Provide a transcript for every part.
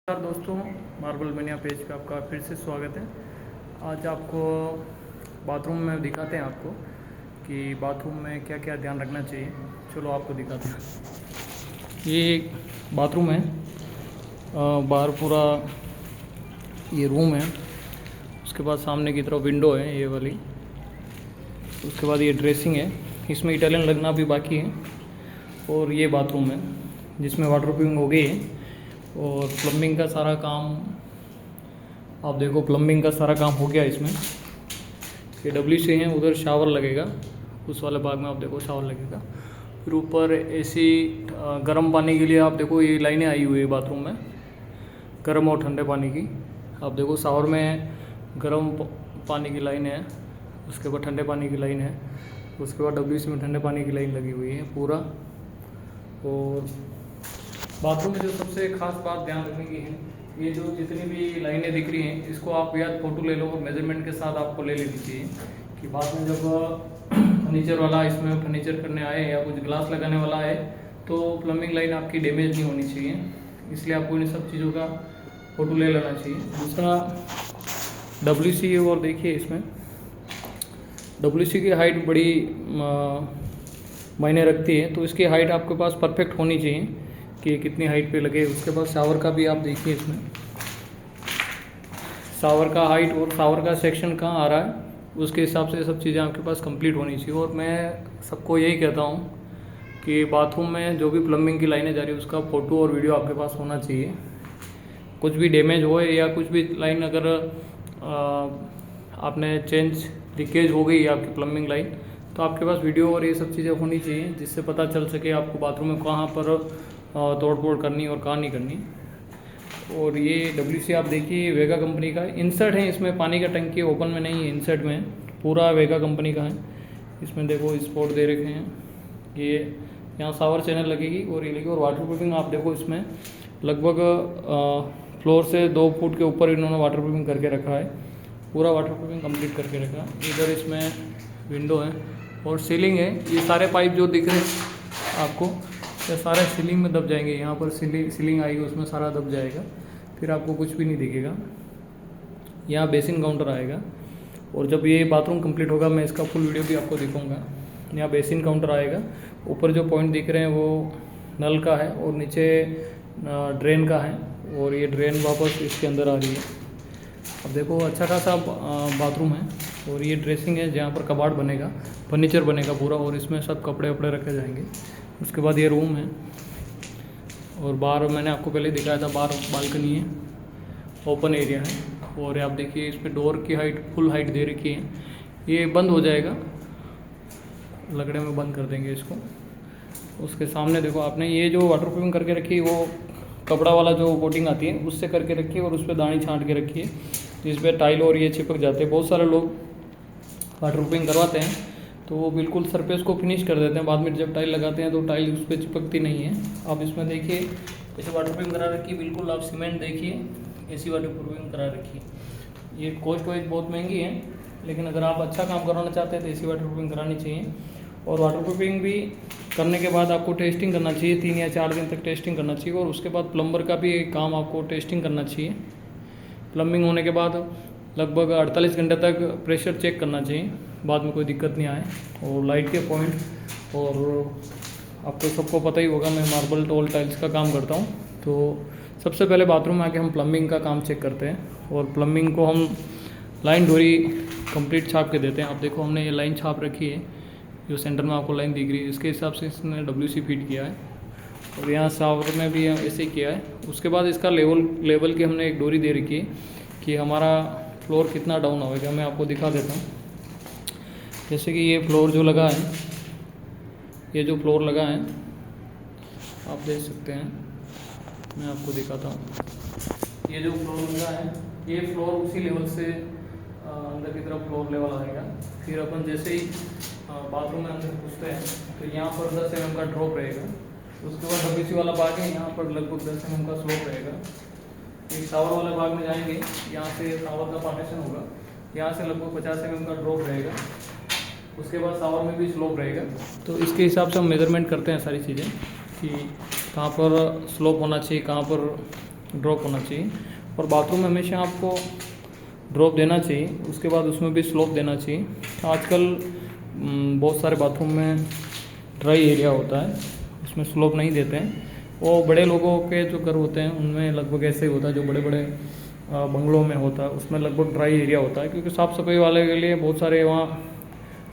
नमस्कार दोस्तों, मार्बल मनिया पेज पे आपका फिर से स्वागत है। आज आपको बाथरूम में दिखाते हैं आपको कि बाथरूम में क्या क्या ध्यान रखना चाहिए। चलो आपको दिखाते हैं। ये एक बाथरूम है, बाहर पूरा ये रूम है, उसके बाद सामने की तरफ विंडो है ये वाली, उसके बाद ये ड्रेसिंग है, इसमें इटालियन लगना भी बाकी है। और ये बाथरूम है जिसमें वाटर प्रूफिंग हो गई है और प्लम्बिंग का सारा काम आप देखो, प्लम्बिंग का सारा काम हो गया इसमें। ये WC है, उधर शावर लगेगा, उस वाले भाग में आप देखो शावर लगेगा। फिर ऊपर एसी गर्म पानी के लिए आप देखो ये लाइनें आई हुई है बाथरूम में, गर्म और ठंडे पानी की। आप देखो शावर में गर्म पानी की लाइन है, उसके बाद ठंडे पानी की लाइन है, उसके बाद WC में ठंडे पानी की लाइन लगी हुई है पूरा। और बाथरूम में जो सबसे खास बात ध्यान रखने की है, ये जो जितनी भी लाइनें दिख रही हैं इसको आप या फ़ोटो ले लो और मेजरमेंट के साथ आपको ले लेनी चाहिए कि बाद में जब फर्नीचर वाला इसमें फर्नीचर करने आए या कुछ ग्लास लगाने वाला आए तो प्लम्बिंग लाइन आपकी डैमेज नहीं होनी चाहिए। इसलिए आपको इन सब चीज़ों का फ़ोटो ले लेना चाहिए। दूसरा WC, और देखिए इसमें WC की हाइट बड़ी मायने रखती है, तो इसकी हाइट आपके पास परफेक्ट होनी चाहिए कि कितनी हाइट पे लगे। उसके बाद शावर का भी आप देखिए, इसमें शावर का हाइट और शावर का सेक्शन कहाँ आ रहा है, उसके हिसाब से सब चीज़ें आपके पास कंप्लीट होनी चाहिए। और मैं सबको यही कहता हूँ कि बाथरूम में जो भी प्लम्बिंग की लाइनें जा रही है उसका फ़ोटो और वीडियो आपके पास होना चाहिए। कुछ भी डैमेज हो या कुछ भी लाइन अगर आपने चेंज लीकेज हो गई आपकी प्लम्बिंग लाइन, तो आपके पास वीडियो और ये सब चीज़ें होनी चाहिए जिससे पता चल सके आपको बाथरूम में कहाँ पर तोड़ फोड़ करनी और कहाँ नहीं करनी। और ये WC आप देखिए वेगा कंपनी का इंसर्ट है, इसमें पानी का टंकी ओपन में नहीं है, इंसर्ट में पूरा वेगा कंपनी का है। इसमें देखो स्पॉट दे रखे हैं, ये यहाँ शावर चैनल लगेगी और ये लगेगी। और वाटर प्रूफिंग आप देखो, इसमें लगभग फ्लोर से 2 फुट के ऊपर इन्होंने वाटर प्रूफिंग करके रखा है, पूरा वाटर प्रूफिंग कंप्लीट करके रखा है। इधर इसमें विंडो है और सीलिंग है। ये सारे पाइप जो दिख रहे हैं आपको, ये सारे सीलिंग में दब जाएंगे। यहाँ पर सीलिंग आएगी, उसमें सारा दब जाएगा, फिर आपको कुछ भी नहीं दिखेगा। यहाँ बेसिन काउंटर आएगा और जब ये बाथरूम कंप्लीट होगा मैं इसका फुल वीडियो भी आपको दिखाऊंगा। यहाँ बेसिन काउंटर आएगा, ऊपर जो पॉइंट दिख रहे हैं वो नल का है और नीचे ड्रेन का है, और ये ड्रेन वापस इसके अंदर आ रही है। अब देखो अच्छा खासा बाथरूम है। और ये ड्रेसिंग है जहाँ पर कबाड़ बनेगा, फर्नीचर बनेगा पूरा, और इसमें सब कपड़े वपड़े रखे जाएंगे। उसके बाद ये रूम है और बाहर मैंने आपको पहले दिखाया था, बाहर बालकनी है, ओपन एरिया है। और आप देखिए इस पर डोर की हाइट फुल हाइट दे रखी है। ये बंद हो जाएगा, लकड़े में बंद कर देंगे इसको। उसके सामने देखो आपने ये जो वाटर प्रूफिंग करके रखी है वो कपड़ा वाला जो कोटिंग आती है उससे करके रखी है, और उस पर दानी छांट के रखी है जिस पर टाइल और ये चिपक जाते हैं। बहुत सारे लोग वाटर प्रूफिंग करवाते हैं तो वो बिल्कुल सरफेस को फिनिश कर देते हैं, बाद में जब टाइल लगाते हैं तो टाइल उस पर चिपकती नहीं है। आप इसमें देखिए ऐसे वाटर प्रूफिंग करा रखी है, बिल्कुल आप सीमेंट देखिए ऐसी वाटर प्रूफिंग करा रखी है। ये कॉस्ट वाइज बहुत महंगी है, लेकिन अगर आप अच्छा काम करवाना चाहते हैं तो ऐसी वाटर प्रूफिंग करानी चाहिए। और वाटर प्रूफिंग भी करने के बाद आपको टेस्टिंग करना चाहिए, 3 या 4 दिन तक टेस्टिंग करना चाहिए। और उसके बाद प्लम्बर का भी काम आपको टेस्टिंग करना चाहिए। प्लम्बिंग होने के बाद लगभग 48 घंटे तक प्रेशर चेक करना चाहिए, बाद में कोई दिक्कत नहीं आए। और लाइट के पॉइंट, और आपको सबको पता ही होगा मैं मार्बल टॉल टाइल्स का काम करता हूँ, तो सबसे पहले बाथरूम में आके हम प्लम्बिंग का काम चेक करते हैं। और प्लम्बिंग को हम लाइन डोरी कंप्लीट छाप के देते हैं। आप देखो हमने ये लाइन छाप रखी है, जो सेंटर में आपको लाइन दिख रही है, इसके हिसाब से इसने WC फिट किया है। और यहाँ शावर में भी ऐसे ही किया है। उसके बाद इसका लेवल की हमने एक डोरी दे रखी है कि हमारा फ्लोर कितना डाउन होगा। मैं आपको दिखा देता हूँ। जैसे कि ये फ्लोर जो लगा है, ये जो फ्लोर लगा है आप देख सकते हैं, मैं आपको दिखाता हूँ। ये जो फ्लोर लगा है, ये फ्लोर उसी लेवल से अंदर की तरफ फ्लोर लेवल आएगा। फिर अपन जैसे ही बाथरूम में अंदर घुसते हैं तो यहाँ पर 10 mm का ड्रॉप रहेगा। उसके बाद WC वाला भाग है, यहाँ पर लगभग 10 mm का स्लोप रहेगा। एक शावर वाले भाग में जाएंगे, यहाँ से शावर का पार्टीशन होगा, यहाँ से लगभग 50 mm का ड्रॉप रहेगा। उसके बाद शावर में भी स्लोप रहेगा। तो इसके हिसाब से हम मेजरमेंट करते हैं सारी चीज़ें कि कहाँ पर स्लोप होना चाहिए, कहाँ पर ड्रॉप होना चाहिए। और बाथरूम में हमेशा आपको ड्रॉप देना चाहिए, उसके बाद उसमें भी स्लोप देना चाहिए। आजकल बहुत सारे बाथरूम में ड्राई एरिया होता है, उसमें स्लोप नहीं देते हैं। वो बड़े लोगों के जो घर होते हैं उनमें लगभग ऐसे ही होता है, जो बड़े बड़े बंगलों में होता है उसमें लगभग ड्राई एरिया होता है, क्योंकि साफ़ सफाई वाले के लिए बहुत सारे वहाँ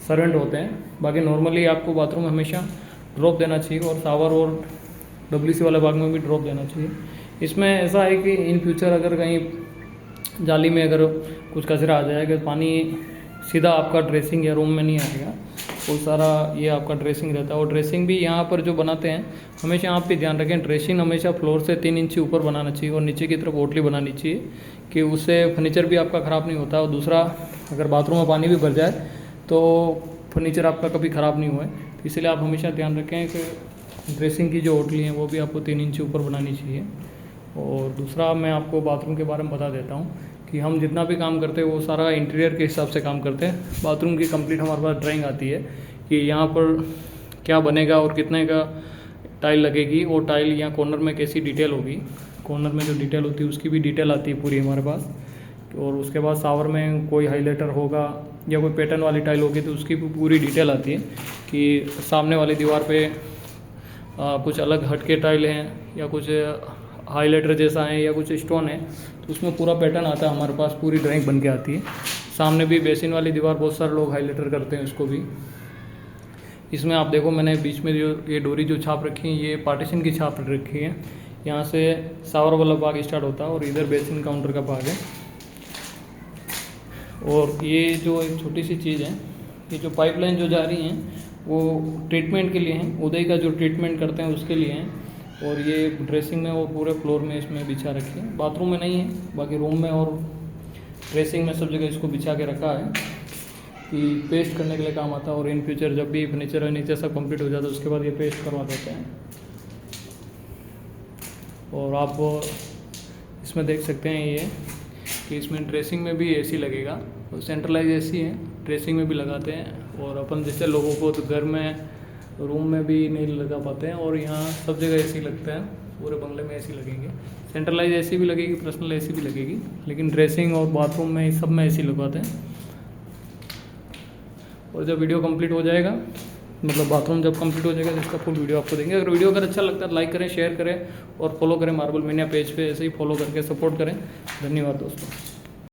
सर्वेंट होते हैं। बाकी नॉर्मली आपको बाथरूम में हमेशा ड्रॉप देना चाहिए, और शावर और WC वाले भाग में भी ड्रॉप देना चाहिए। इसमें ऐसा है कि इन फ्यूचर अगर कहीं जाली में अगर कुछ कचरा आ जाएगा, पानी सीधा आपका ड्रेसिंग या रूम में नहीं आएगा, वो सारा ये आपका ड्रेसिंग रहता है। और ड्रेसिंग भी यहाँ पर जो बनाते हैं, हमेशा आप भी ध्यान रखें, ड्रेसिंग हमेशा फ्लोर से 3 इंच ऊपर बनाना चाहिए और नीचे की तरफ ओटली बनानी चाहिए, कि उससे फर्नीचर भी आपका ख़राब नहीं होता। और दूसरा, अगर बाथरूम में पानी भी भर जाए तो फर्नीचर आपका कभी ख़राब नहीं हुआ है। तो इसलिए आप हमेशा ध्यान रखें कि ड्रेसिंग की जो ओटली हैं वो भी आपको 3 इंच ऊपर बनानी चाहिए। और दूसरा, मैं आपको बाथरूम के बारे में बता देता हूँ कि हम जितना भी काम करते हैं वो सारा इंटीरियर के हिसाब से काम करते हैं। बाथरूम की कंप्लीट हमारे पास ड्राइंग आती है कि यहाँ पर क्या बनेगा और कितने का टाइल लगेगी, और टाइल यहाँ कॉर्नर में कैसी डिटेल होगी, कॉर्नर में जो डिटेल होती है उसकी भी डिटेल आती है पूरी हमारे पास। और उसके बाद शावर में कोई हाइलाइटर होगा या कोई पैटर्न वाली टाइल होगी तो उसकी भी पूरी डिटेल आती है कि सामने वाली दीवार पे कुछ अलग हटके टाइल हैं या कुछ हाइलाइटर जैसा है या कुछ स्टोन है, तो उसमें पूरा पैटर्न आता है हमारे पास, पूरी ड्राइंग बन के आती है। सामने भी बेसिन वाली दीवार बहुत सारे लोग हाइलाइटर करते हैं उसको भी। इसमें आप देखो, मैंने बीच में जो ये डोरी जो छाप रखी है, ये पार्टीशन की छाप रखी है। यहाँ से शावर वाला भाग स्टार्ट होता है और इधर बेसिन काउंटर का भाग है। और ये जो एक छोटी सी चीज़ है, ये जो पाइपलाइन जो जा रही हैं वो ट्रीटमेंट के लिए हैं, उदय का जो ट्रीटमेंट करते हैं उसके लिए हैं। और ये ड्रेसिंग में और पूरे फ्लोर में इसमें बिछा रखी है, बाथरूम में नहीं है, बाकी रूम में और ड्रेसिंग में सब जगह इसको बिछा के रखा है कि पेस्ट करने के लिए काम आता है। और इन फ्यूचर जब भी फर्नीचर नीचे सब कंप्लीट हो जाता है उसके बाद ये पेस्ट करवा देते हैं। और आप इसमें देख सकते हैं ये कि इसमें ड्रेसिंग में भी AC लगेगा, और सेंट्रलाइज AC है, ड्रेसिंग में भी लगाते हैं। और अपन जैसे लोगों को तो घर में रूम में भी नहीं लगा पाते हैं, और यहाँ सब जगह AC लगता है, पूरे बंगले में AC लगेंगे। सेंट्रलाइज AC भी लगेगी, पर्सनल AC भी लगेगी, लेकिन ड्रेसिंग और बाथरूम में सब में AC लगवाते हैं। और जब वीडियो कंप्लीट हो जाएगा, मतलब बाथरूम जब कंप्लीट हो जाएगा तो इसका फुल वीडियो आपको देंगे। अगर वीडियो अगर अच्छा लगता है लाइक करें, शेयर करें और फॉलो करें मार्बल मैनिया पेज पे, ऐसे ही फॉलो करके सपोर्ट करें। धन्यवाद दोस्तों।